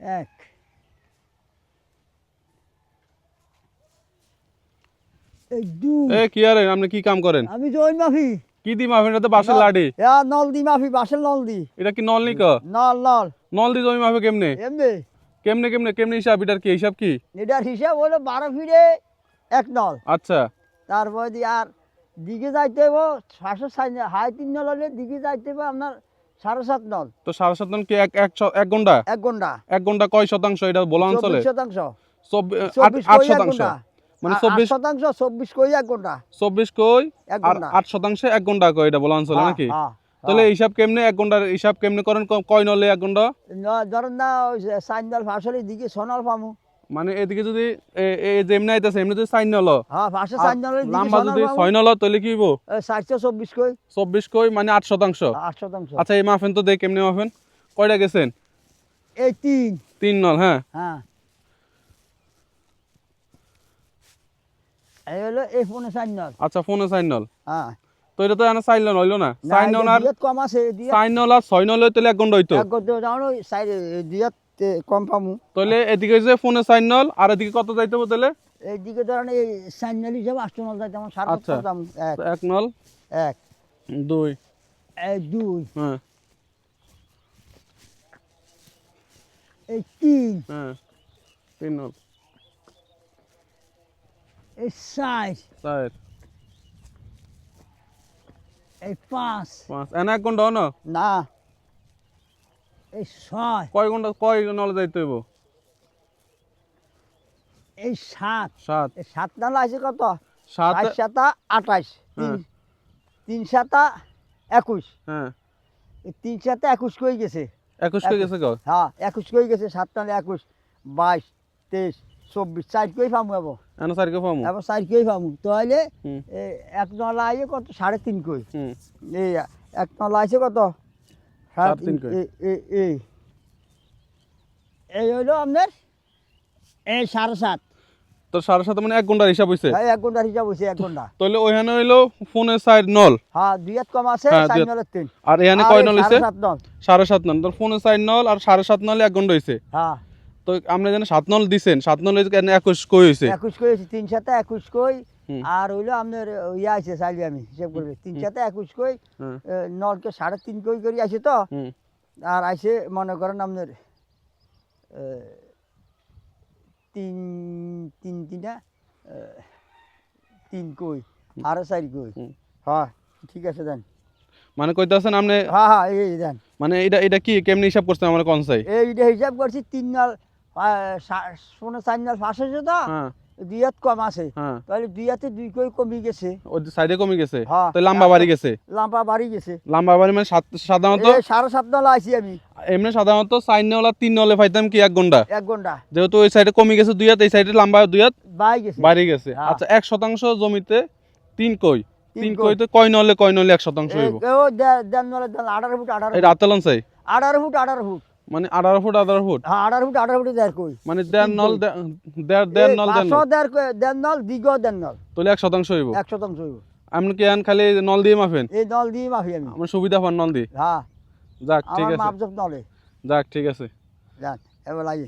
এক এই দুই এ কি আরে আপনি কি কাম করেন? আমি জৈন মাফি কি দি মাফেন? এটা তো বাঁশের লাঠি। নল দি মাফি বাসের নল দি এটা কি নল নিক? নল নল নল দি জমি মাফে কেমনে? এমনি কেমনে কেমনে কেমনে হিসাব? এটার কি হিসাব কি? এটার হিসাব হলো 12 ফিটে এক নল। আচ্ছা তারপর দিয়ে আর দিকে যাইতে হইব 500 হাই 3 নল হলে দিকে যাইতে হবে আপনার 7.5 নল। তো 7.5 নল কি এক ঘন্টা? 1 ঘন্টা এক ঘন্টা কয় শতাংশ এটা বলা অঞ্চলে? 24%। 8 শতাংশ। মানে 24 শতাংশ 24 কই 1 ঘন্টা 24 কই 1 আর ঘন্টা 8 শতাংশে 1 ঘন্টা কয় এটা বলা অঞ্চলে নাকি? হ্যাঁ তাহলে হিসাব কেমনে 1 ঘন্টার হিসাব কেমনে করেন? কয় নলে 1 ঘন্টা? ধরেন না 4 নল ফাঁসলে দিকে 6 নল পামু। মানে এদিকে যদি যেমনি আইতাছে এমনি যদি 4 নল হ্যাঁ পাশে 4 নলের দিকে লম্বা 6 নল যদি পামু। 6 নল তাহলে কি হইব? 424 কই 24 কই মানে 8 শতাংশ। 8 শতাংশ। আচ্ছা এই মাফেন তো দেখ কেমনে মাফেন? কয়টা গেছেন? এই 3 3 নল। হ্যাঁ হ্যাঁ এই হলো এই ফোনে 4 নল। আচ্ছা ফোনে 4 নল। হ্যাঁ তো এটা তো এনা 4 নল হইলো না? 4 নল আর দিয়ত কম আছে দিয়ত 4 নল আর 6 নল হইলে 1 ঘন্টা হইতো। 1 ঘন্টা যাওনো সাইড দিয়ত কম পামু। তাহলে এদিকে যে ফোনে 4 নল আর এদিকে কত যাইতে হবে তাহলে? এইদিকে ধরেন এই 4 নল হিসাবে 8 নল যাইতে আমার 7 আচ্ছা দাম। 1 নল 1 2 এই 2 হ্যাঁ এই 3 হ্যাঁ 3 নল এই 4 4 এই 5 5 এনা 1 ঘন্টা না? না এই 6 কয় ঘন্টা কয় নল যাইতে হইব? এই 7 7 এই 7 নল আছে কত? 7 7 7 28 হ্যাঁ 3 7 21 হ্যাঁ এই 3 7 21 কই গেছে। 21 কই গেছে গো? হ্যাঁ 21 কই গেছে 7 নলে 21 22 23 24 4 কই পামু আবো এনা 4 কে পামু? আবার 4 কই পামু তাহলে হুম এই 1 নল আইছে কত 3.5 কই। হুম এই 1 নল আইছে কত 3.5 কই। এই এই হইলো আপনার এই 7.5 তো 7.5 মানে 1 ঘন্টার হিসাব হইছে। 1 ঘন্টার হিসাব হইছে 1 ঘন্টা। তাহলে ওইখানে হইলো ফোনে 4 নল হ্যাঁ দুইয়াত কম আছে হ্যাঁ, 4 দুইয়াত। নলের 3 আর এখানে কয় নল হইছে? 7 নল 7.5 নল। তো ফোনে 4 নল আর 7.5 নলে 1 ঘন্টা হইছে। হ্যাঁ তো আপনি জানেন 7 নল দিছেন 7 নল হইছে 21 কই হইছে? 21 কই হইছে 3 7 21 কই হুম। আর হইলো আপনার ইয়া আছে চাইলে আমি হিসাব করবে 3 7 21 কই হ্যাঁ নলকে 3.5 কই করে আছে তো হুম আর আইছে মনে করেন আপনার 3 3 3 কই আর 4 কই। হুম। হ্যাঁ ঠিক আছে দেন। মানে কইতাছেন আপনি হ্যাঁ হ্যাঁ এই দেন মানে এটা কি কেমনে হিসাব করছেন আমার কোন চাই? এইটা হিসাব করছি 3 নল শোনো 4 নল ফাঁস হয়েছে তো হ্যাঁ দুইয়াত কম আছে হ্যাঁ তাহলে দুইয়াতে 2 কই কমে গেছে। ওই সাইডে কমে গেছে। হ্যাঁ। তো লম্বা বাড়ি গেছে। লাম্পা বাড়ি গেছে লম্বা বাড়ি মানে সাধারণত এই 7.5 নল আইছি আমি এমনি সাধারণত 4 নল আর 3 নলে পাইতাম কি 1 ঘন্টা। 1 ঘন্টা যেহেতু ওই সাইডে কমে গেছে 2 হাত এই সাইডে লম্বা 2 হাত বাই গেছে বাড়ি গেছে। হ্যাঁ। আচ্ছা 1 শতাংশ জমিতে 3 কই 3 তিন কই। কইতে কয় নলে 1 শতাংশ হইব? ও দেন নলে দেন 18 ফুট 18 এই রাতলন চাই 18 ফুট 18 ফুট মানে 18 ফুট 18 ফুট হ্যাঁ 18 ফুট 18 ফুটে দেড় কই মানে দেড় নল দেড় নল 500 দেড় নল দিগো দেড় নল তাহলে 1 শতাংশ হইব। 1 শতাংশ হইব। আপনি কি আন খালি নল দিয়ে মাফেন? এই নল দিয়ে মাফি আমি আমার সুবিধা পান নল দিয়ে। হ্যাঁ যাক ঠিক আমার আছে মাপজোক নলে যাক ঠিক আছে। যান এবার লাগে